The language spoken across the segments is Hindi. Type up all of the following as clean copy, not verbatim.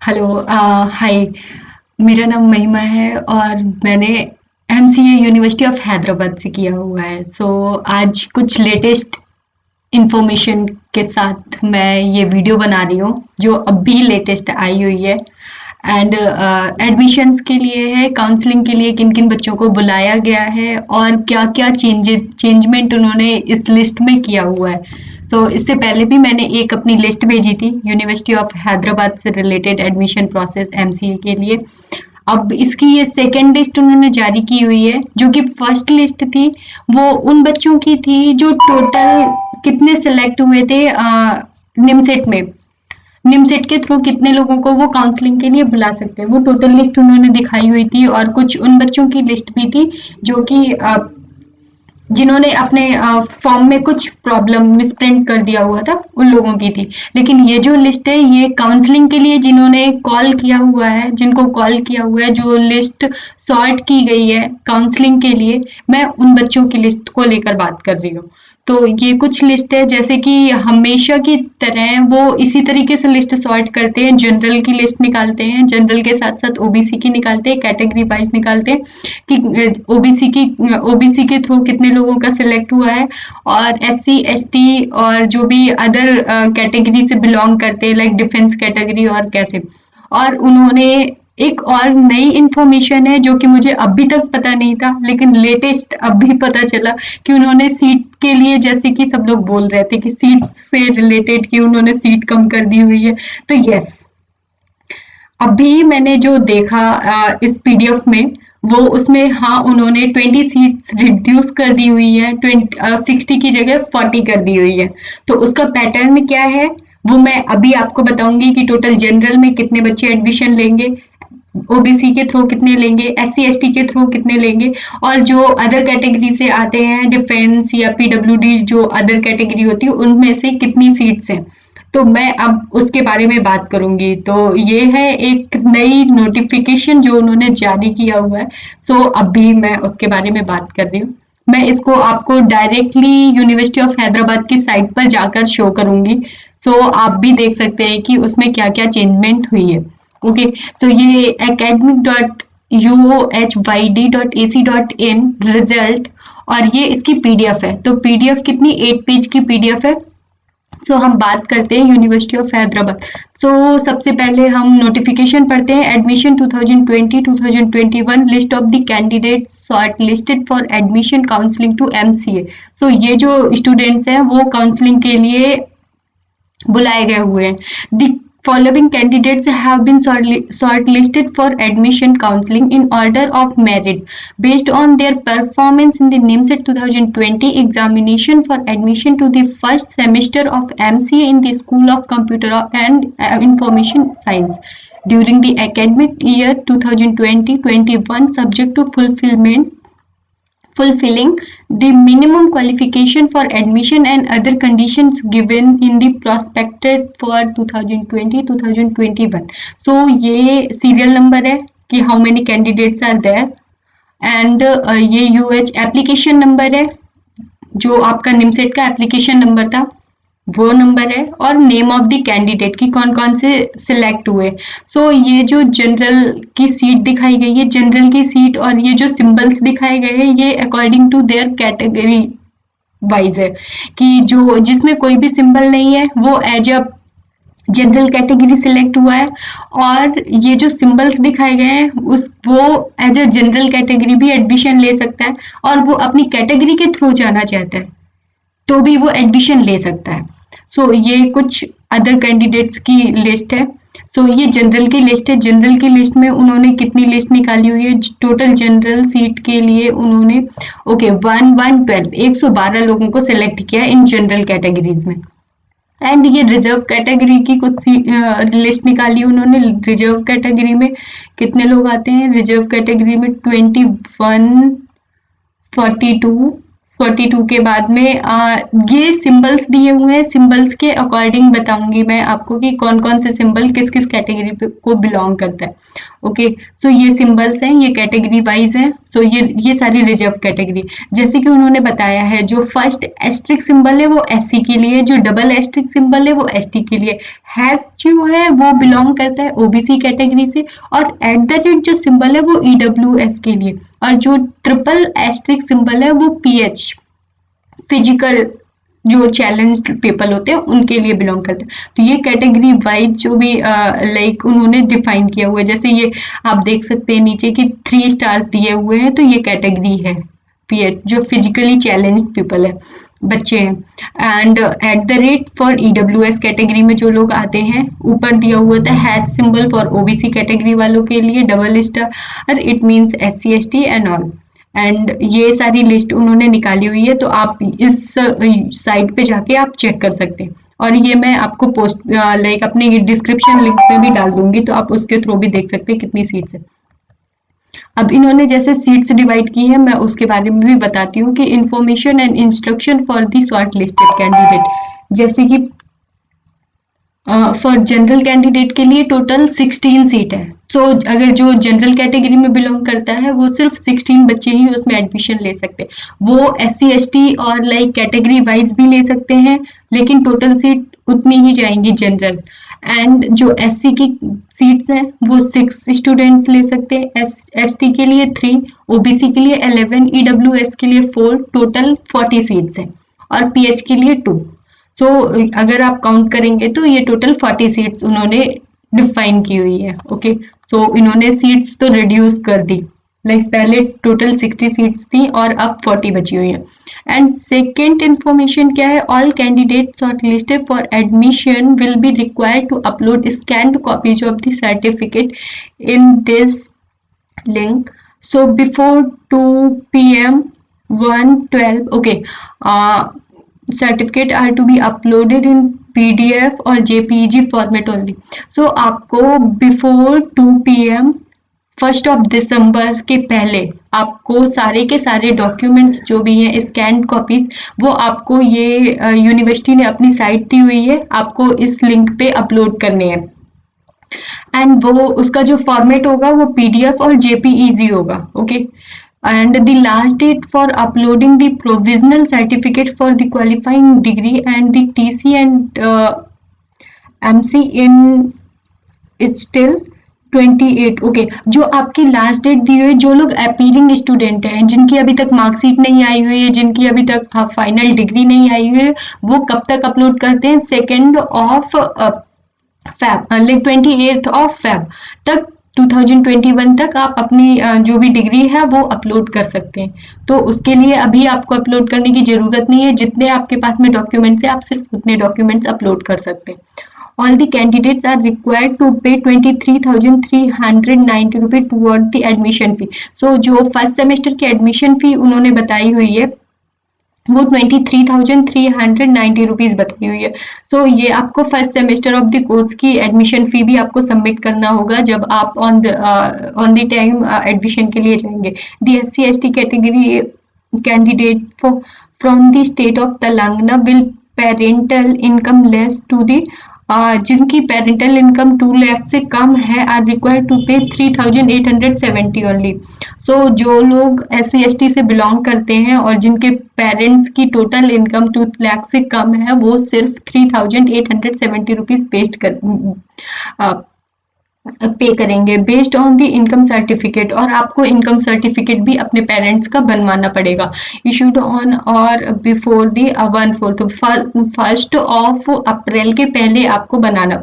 हेलो। हाय। मेरा नाम महिमा है और मैंने एमसीए यूनिवर्सिटी ऑफ हैदराबाद से किया हुआ है। आज कुछ लेटेस्ट इंफॉर्मेशन के साथ मैं ये वीडियो बना रही हूँ जो अभी लेटेस्ट आई हुई है। एंड एडमिशन्स के लिए है, काउंसलिंग के लिए किन किन बच्चों को बुलाया गया है और क्या क्या चेंजमेंट उन्होंने इस लिस्ट में किया हुआ है। इससे पहले भी मैंने एक अपनी लिस्ट भेजी थी यूनिवर्सिटी ऑफ हैदराबाद से रिलेटेड एडमिशन प्रोसेस एमसीए के लिए। अब इसकी ये सेकेंड लिस्ट उन्होंने जारी की हुई है। जो कि फर्स्ट लिस्ट थी वो उन बच्चों की थी जो टोटल कितने सिलेक्ट हुए थे निमसेट में। निमसेट के थ्रू कितने लोगों को वो काउंसलिंग के लिए बुला सकते हैं, वो टोटल लिस्ट उन्होंने दिखाई हुई थी। और कुछ उन बच्चों की लिस्ट भी थी जो कि जिन्होंने अपने फॉर्म में कुछ प्रॉब्लम मिसप्रिंट कर दिया हुआ था, उन लोगों की थी। लेकिन ये जो लिस्ट है ये काउंसलिंग के लिए जिन्होंने कॉल किया हुआ है, जिनको कॉल किया हुआ है, जो लिस्ट सॉर्ट की गई है काउंसलिंग के लिए, मैं उन बच्चों की लिस्ट को लेकर बात कर रही हूँ। तो ये कुछ लिस्ट है, जैसे कि हमेशा की तरह वो इसी तरीके से लिस्ट सॉर्ट करते हैं। जनरल की लिस्ट निकालते हैं, जनरल के साथ साथ ओबीसी की निकालते हैं, कैटेगरी वाइज निकालते हैं कि ओबीसी के थ्रू कितने लोगों का सिलेक्ट हुआ है, और एससी एसटी और जो भी अदर कैटेगरी से बिलोंग करते हैं लाइक डिफेंस कैटेगरी और कैसे। और उन्होंने एक और नई इंफॉर्मेशन है जो कि मुझे अभी तक पता नहीं था, लेकिन लेटेस्ट अभी पता चला कि उन्होंने सीट के लिए, जैसे कि सब लोग बोल रहे थे कि सीट से रिलेटेड कि उन्होंने सीट कम कर दी हुई है। तो यस, अभी मैंने जो देखा इस पीडीएफ में, वो उसमें हाँ उन्होंने 20 सीट्स रिड्यूस कर दी हुई है, 60 की जगह 40 कर दी हुई है। तो उसका पैटर्न क्या है वो मैं अभी आपको बताऊंगी कि टोटल जनरल में कितने बच्चे एडमिशन लेंगे, ओबीसी के थ्रू कितने लेंगे, एससी एसटी के थ्रू कितने लेंगे, और जो अदर कैटेगरी से आते हैं डिफेंस या पीडब्ल्यूडी जो अदर कैटेगरी होती है उनमें से कितनी सीट्स हैं। तो मैं अब उसके बारे में बात करूंगी। तो ये है एक नई नोटिफिकेशन जो उन्होंने जारी किया हुआ है। अभी मैं उसके बारे में बात कर रही हूँ। मैं इसको आपको डायरेक्टली यूनिवर्सिटी ऑफ हैदराबाद की साइट पर जाकर शो करूंगी। आप भी देख सकते हैं कि उसमें क्या क्या चेंजमेंट हुई है। ओके, ये academic.uohyd.ac.in रिजल्ट, और ये इसकी पीडीएफ है। तो पीडीएफ कितनी 8 पेज की पीडीएफ है। हम बात करते हैं यूनिवर्सिटी ऑफ हैदराबाद। सबसे पहले हम नोटिफिकेशन पढ़ते हैं। Admission 2020-2021 list of the candidate shortlisted for admission counselling to MCA. ये जो स्टूडेंट्स हैं वो काउंसलिंग के लिए बुलाए गए हुए हैं। The following candidates have been shortlisted for admission counseling in order of merit based on their performance in the NIMSET 2020 examination for admission to the first semester of MCA in the School of Computer and Information Science during the academic year 2020-21, subject to fulfilling the minimum qualification for admission and other conditions given in the prospectus for 2020-2021. ये serial number है कि how many candidates are there, and ये UH application number है, जो आपका निमसेट का एप्लीकेशन नंबर था वो नंबर है, और नेम ऑफ द कैंडिडेट की कौन कौन से सिलेक्ट हुए। ये जो जनरल की सीट दिखाई गई है, जनरल की सीट, और ये जो सिंबल्स दिखाए गए हैं ये according to their category wise है कि जो जिसमें कोई भी सिंबल नहीं है वो as a general category select हुआ है, और ये जो सिंबल्स दिखाए गए हैं वो एज अ जनरल कैटेगरी भी एडमिशन ले सकता है, और वो अपनी कैटेगरी के थ्रू जाना चाहता है तो भी वो एडमिशन ले सकता है। ये कुछ अदर कैंडिडेट्स की लिस्ट है। ये जनरल की लिस्ट है। जनरल की लिस्ट में उन्होंने कितनी लिस्ट निकाली हुई है, टोटल जनरल सीट के लिए उन्होंने 112 लोगों को सिलेक्ट किया इन जनरल कैटेगरीज में। एंड ये रिजर्व कैटेगरी की कुछ लिस्ट निकाली उन्होंने। रिजर्व कैटेगरी में कितने लोग आते हैं, रिजर्व कैटेगरी में 21, 42 के बाद में ये सिंबल्स दिए हुए हैं। सिंबल्स के अकॉर्डिंग बताऊंगी मैं आपको कि कौन कौन से सिंबल किस किस कैटेगरी को बिलोंग करता है। ओके। सो ये सिंबल्स हैं, ये कैटेगरी वाइज हैं। सो ये सारी रिजर्व कैटेगरी, जैसे कि उन्होंने बताया है, जो फर्स्ट एस्ट्रिक सिंबल है वो एससी के लिए, जो डबल एस्ट्रिक सिंबल है वो एसटी के लिए, हैश जो है वो बिलोंग करता है ओबीसी कैटेगरी से, और एट द रेट जो सिंबल है वो ईडब्ल्यूएस के लिए, और जो ट्रिपल एस्ट्रिक सिंबल है वो पीएच, फिजिकल जो चैलेंज पीपल होते हैं उनके लिए बिलोंग करते हैं। तो ये कैटेगरी वाइज जो भी लाइक उन्होंने डिफाइन किया हुआ है, जैसे ये आप देख सकते हैं नीचे कि 3 स्टार्स दिए हुए हैं, तो ये कैटेगरी है पीएच, जो फिजिकली चैलेंज पीपल है, बच्चे हैं। And at the rate for EWS category में जो लोग आते हैं, ऊपर दिया हुआ था hash symbol for OBC category वालों के लिए double star, it means SC ST and all. And ये सारी लिस्ट उन्होंने निकाली हुई है, तो आप इस साइट पे जाके आप चेक कर सकते हैं, और ये मैं आपको पोस्ट लाइक अपने डिस्क्रिप्शन लिंक में भी डाल दूंगी, तो आप उसके थ्रू भी देख सकते हैं कितनी सीट्स है। अब इन्होंने जैसे सीट्स डिवाइड की है, मैं उसके बारे में भी बताती हूँ कि information and instruction for the short listed candidate, जैसे कि फॉर जनरल कैंडिडेट के लिए टोटल 16 सीट है। तो अगर जो जनरल कैटेगरी में बिलोंग करता है वो सिर्फ 16 बच्चे ही उसमें एडमिशन ले सकते हैं। वो एससी एसटी और लाइक कैटेगरी वाइज भी ले सकते हैं, लेकिन टोटल सीट उतनी ही जाएंगी जनरल। एंड जो एससी की सीट्स हैं वो 6 स्टूडेंट ले सकते हैं, एसटी के लिए 3, ओबीसी के लिए 11, ईडब्ल्यूएस के लिए 4, टोटल 40 सीट्स हैं, और पीएच के लिए 2। सो अगर आप काउंट करेंगे तो ये टोटल 40 सीट्स उन्होंने डिफाइन की हुई है। ओके, सो इन्होंने सीट्स तो रिड्यूस कर दी, लाइक पहले टोटल 60 सीट्स थी और अब 40 बची हुई है। एंड सेकेंड इंफॉर्मेशन क्या है, all candidates shortlisted for admission will be required to upload scanned copies of the certificate in this link. So before 2 p.m. 112, okay, certificate are to be uploaded in PDF और JPEG format only. So आपको before 2 p.m. 1st of December के पहले आपको सारे के सारे डॉक्यूमेंट्स जो भी हैं स्कैन कॉपीज, वो आपको ये यूनिवर्सिटी ने अपनी साइट दी हुई है, आपको इस लिंक पे अपलोड करने हैं। एंड वो उसका जो फॉर्मेट होगा वो पीडीएफ और जेपीईजी होगा। Okay, and the last date for uploading the provisional certificate for the qualifying degree and the TC and MC in its till 28। Okay, जो आपकी लास्ट डेट दी हुई है, जो लोग अपीयरिंग स्टूडेंट हैं, जिनकी अभी तक मार्कशीट नहीं आई हुई है, जिनकी अभी तक फाइनल डिग्री नहीं आई हुई है, वो कब तक अपलोड करते हैं, 2 of Feb, like 28 of Feb तक 2021 तक आप अपनी जो भी डिग्री है वो अपलोड कर सकते हैं। तो उसके लिए अभी आपको अपलोड करने की जरूरत नहीं है, जितने आपके पास में डॉक्यूमेंट्स है आप सिर्फ उतने डॉक्यूमेंट्स अपलोड कर सकते हैं। All the candidates are required to pay 23,390 रुपए toward the admission fee. So जो फर्स्ट सेमेस्टर की एडमिशन फी उन्होंने बताई हुई है वो 23,390 रुपीज बताई हुई है। सो ये आपको first semester of the course की एडमिशन फी भी आपको सबमिट करना होगा जब आप ऑन द टाइम एडमिशन के लिए जाएंगे। The SC ST category candidate from the state of Telangana will parental income less to the जिनकी पेरेंटल इनकम 2 लाख से कम है आर रिक्वायर्ड टू पे 3,870 ओनली। सो जो लोग SC ST से बिलोंग करते हैं और जिनके पेरेंट्स की टोटल इनकम 2 लाख से कम है, वो सिर्फ 3,870 रुपीज पे करेंगे based on the income certificate, और आपको इनकम सर्टिफिकेट भी अपने पेरेंट्स का बनवाना पड़ेगा, इशूड ऑन और before the 1/4 first of April के पहले आपको बनाना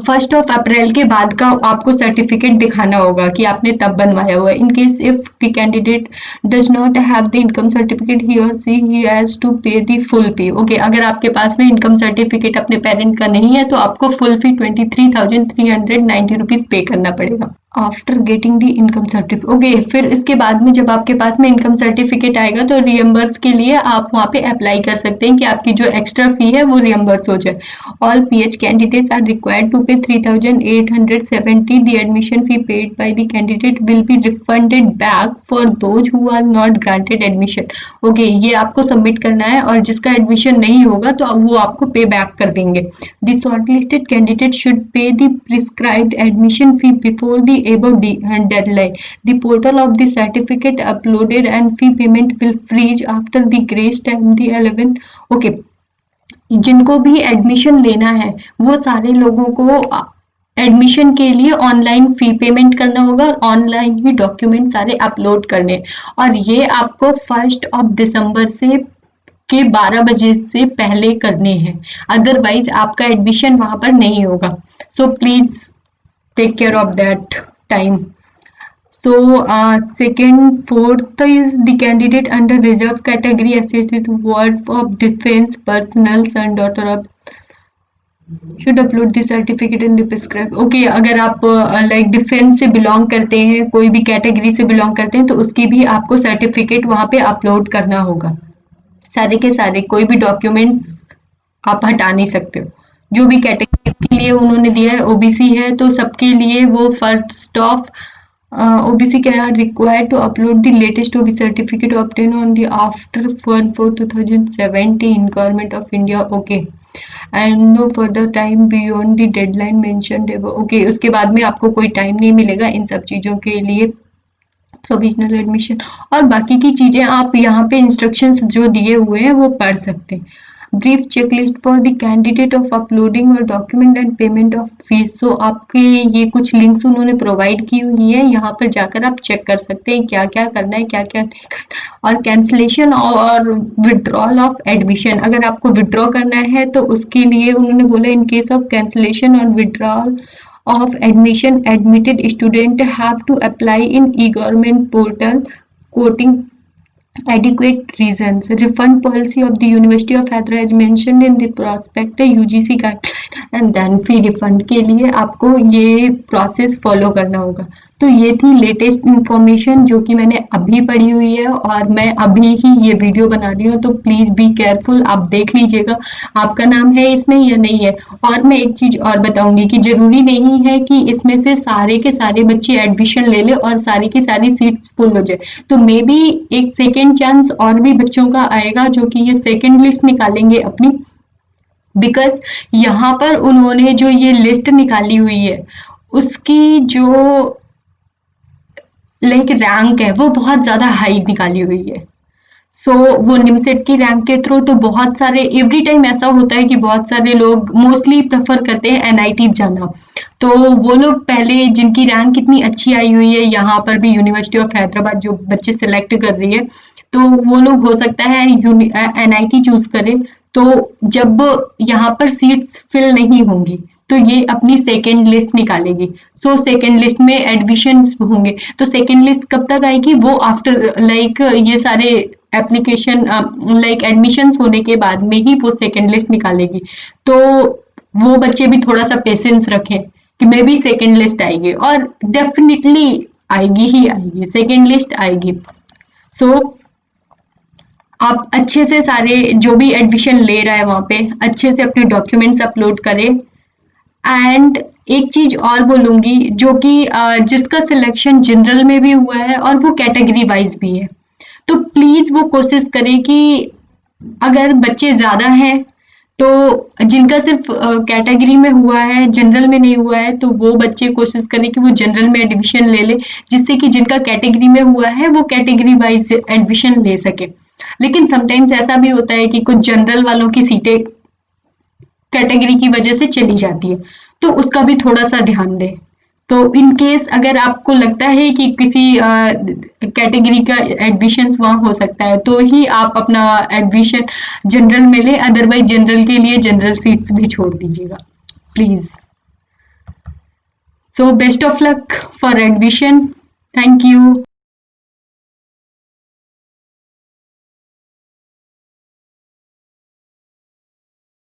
फर्स्ट ऑफ अप्रैल के बाद का आपको सर्टिफिकेट दिखाना होगा कि आपने तब बनवाया हुआ है। In case if the candidate does not have the income certificate he और she he has to pay the full fee. Okay, अगर आपके पास में इनकम सर्टिफिकेट अपने पेरेंट का नहीं है तो आपको फुल फी 23,390 रुपीज पे करना पड़ेगा। After getting the income certificate. Okay, फिर इसके बाद में जब आपके पास में इनकम सर्टिफिकेट आएगा तो रियम्बर्स के लिए आप वहाँ पे अप्लाई कर सकते हैं कि आपकी जो एक्स्ट्रा फी है वो रियम्बर्स हो जाए। All PH candidates are required to pay 3870। The admission fee paid by the candidate will be refunded back for those who are not granted admission. Okay, ये आपको सबमिट करना है और जिसका एडमिशन नहीं होगा तो वो आपको पे बैक कर देंगे। The shortlisted candidate should pay the prescribed admission fee before the above deadline. The portal of the certificate uploaded and fee payment will freeze after the grace time the 11। okay, जिनको भी एडमिशन लेना है वो सारे लोगों को एडमिशन के लिए ऑनलाइन फी पेमेंट करना होगा और ऑनलाइन ही डॉक्यूमेंट सारे अपलोड करने। और ये आपको 1 दिसंबर से के 12 बजे से पहले करने हैं, अदरवाइज आपका एडमिशन वहां पर नहीं होगा। So please take care of that time। So second, fourth is the candidate under reserve category associated ward of defense personnel son daughter of should upload the certificate in the prescribed। okay, अगर आप लाइक डिफेंस से बिलोंग करते हैं, कोई भी कैटेगरी से बिलोंग करते हैं तो उसकी भी आपको सर्टिफिकेट वहां पे अपलोड करना होगा। सारे के सारे कोई भी डॉक्यूमेंट्स आप हटा नहीं सकते हो। जो भी कैटेगरी के लिए उन्होंने दिया है, ओबीसी है तो सबके लिए वो फर्स्ट ऑफ ओबीसी के are required to upload the latest OBC certificate obtain on the after 1/4/2017 government of India. Okay, and no further time beyond the deadline mentioned above. Okay, उसके बाद में आपको कोई टाइम नहीं मिलेगा इन सब चीजों के लिए। प्रोविजनल एडमिशन और बाकी की चीजें आप यहाँ पे इंस्ट्रक्शंस जो दिए हुए हैं वो पढ़ सकते हैं। Brief checklist for the candidate of uploading और document and payment of fees. So आपके ये कुछ लिंक्स उन्होंने प्रोवाइड की हुई है, यहाँ पर जाकर आप चेक कर सकते हैं क्या क्या करना है क्या क्या नहीं करना। और कैंसिलेशन और विड्रॉल ऑफ एडमिशन, अगर आपको विड्रॉ करना है तो उसके लिए उन्होंने बोला इन केस ऑफ कैंसिलेशन और withdrawal of admission, admitted student have to apply in e-government portal quoting adequate reasons। refund policy of the University of Hyderabad as mentioned in the prospectus UGC guideline and then fee refund के लिए आपको ये प्रोसेस फॉलो करना होगा। तो ये थी लेटेस्ट इंफॉर्मेशन जो कि मैंने अभी पढ़ी हुई है और मैं अभी ही ये वीडियो बना रही हूँ, तो प्लीज बी केयरफुल, आप देख लीजिएगा आपका नाम है इसमें या नहीं है। और मैं एक चीज और बताऊंगी कि जरूरी नहीं है कि इसमें से सारे के सारे बच्चे एडमिशन ले ले और सारी की सारी सीट्स फुल हो जाए, तो मे बी एक सेकेंड चांस और भी बच्चों का आएगा जो कि ये सेकेंड लिस्ट निकालेंगे अपनी। बिकॉज यहाँ पर उन्होंने जो ये लिस्ट निकाली हुई है उसकी जो लाइक रैंक है वो बहुत ज्यादा हाई निकाली हुई है। सो वो निमसेट की रैंक के थ्रू तो बहुत सारे एवरी टाइम ऐसा होता है कि बहुत सारे लोग मोस्टली प्रेफर करते हैं एनआईटी जाना। तो वो लोग पहले जिनकी रैंक इतनी अच्छी आई हुई है, यहाँ पर भी यूनिवर्सिटी ऑफ हैदराबाद जो बच्चे सिलेक्ट कर रही है, तो वो लोग हो सकता है एनआईटी चूज करें। तो जब यहाँ पर सीट्स फिल नहीं होंगी तो ये अपनी सेकेंड लिस्ट निकालेगी। सो सेकेंड लिस्ट में एडमिशन होंगे, तो सेकेंड लिस्ट कब तक आएगी, वो आफ्टर लाइक ये सारे एप्लीकेशन लाइक एडमिशंस होने के बाद में ही वो सेकेंड लिस्ट निकालेगी। तो वो बच्चे भी थोड़ा सा पेशेंस रखें कि मे बी सेकेंड लिस्ट आएगी, और डेफिनेटली आएगी ही आएगी, सेकेंड लिस्ट आएगी। सो आप अच्छे से सारे जो भी एडमिशन ले रहा है वहां पे अच्छे से अपने डॉक्यूमेंट्स अपलोड करें। एंड एक चीज और बोलूंगी जो कि जिसका सिलेक्शन जनरल में भी हुआ है और वो कैटेगरी वाइज भी है, तो प्लीज वो कोशिश करें कि अगर बच्चे ज्यादा हैं तो जिनका सिर्फ कैटेगरी में हुआ है जनरल में नहीं हुआ है, तो वो बच्चे कोशिश करें कि वो जनरल में एडमिशन ले ले, जिससे कि जिनका कैटेगरी में हुआ है वो कैटेगरी वाइज एडमिशन ले सके। लेकिन समटाइम्स ऐसा भी होता है कि कुछ जनरल वालों की सीटें कैटेगरी की वजह से चली जाती है, तो उसका भी थोड़ा सा ध्यान दें। तो इन केस अगर आपको लगता है कि किसी कैटेगरी का एडमिशन वहां हो सकता है तो ही आप अपना एडमिशन जनरल में ले, अदरवाइज जनरल के लिए जनरल सीट्स भी छोड़ दीजिएगा please. So best of luck for admission, thank you.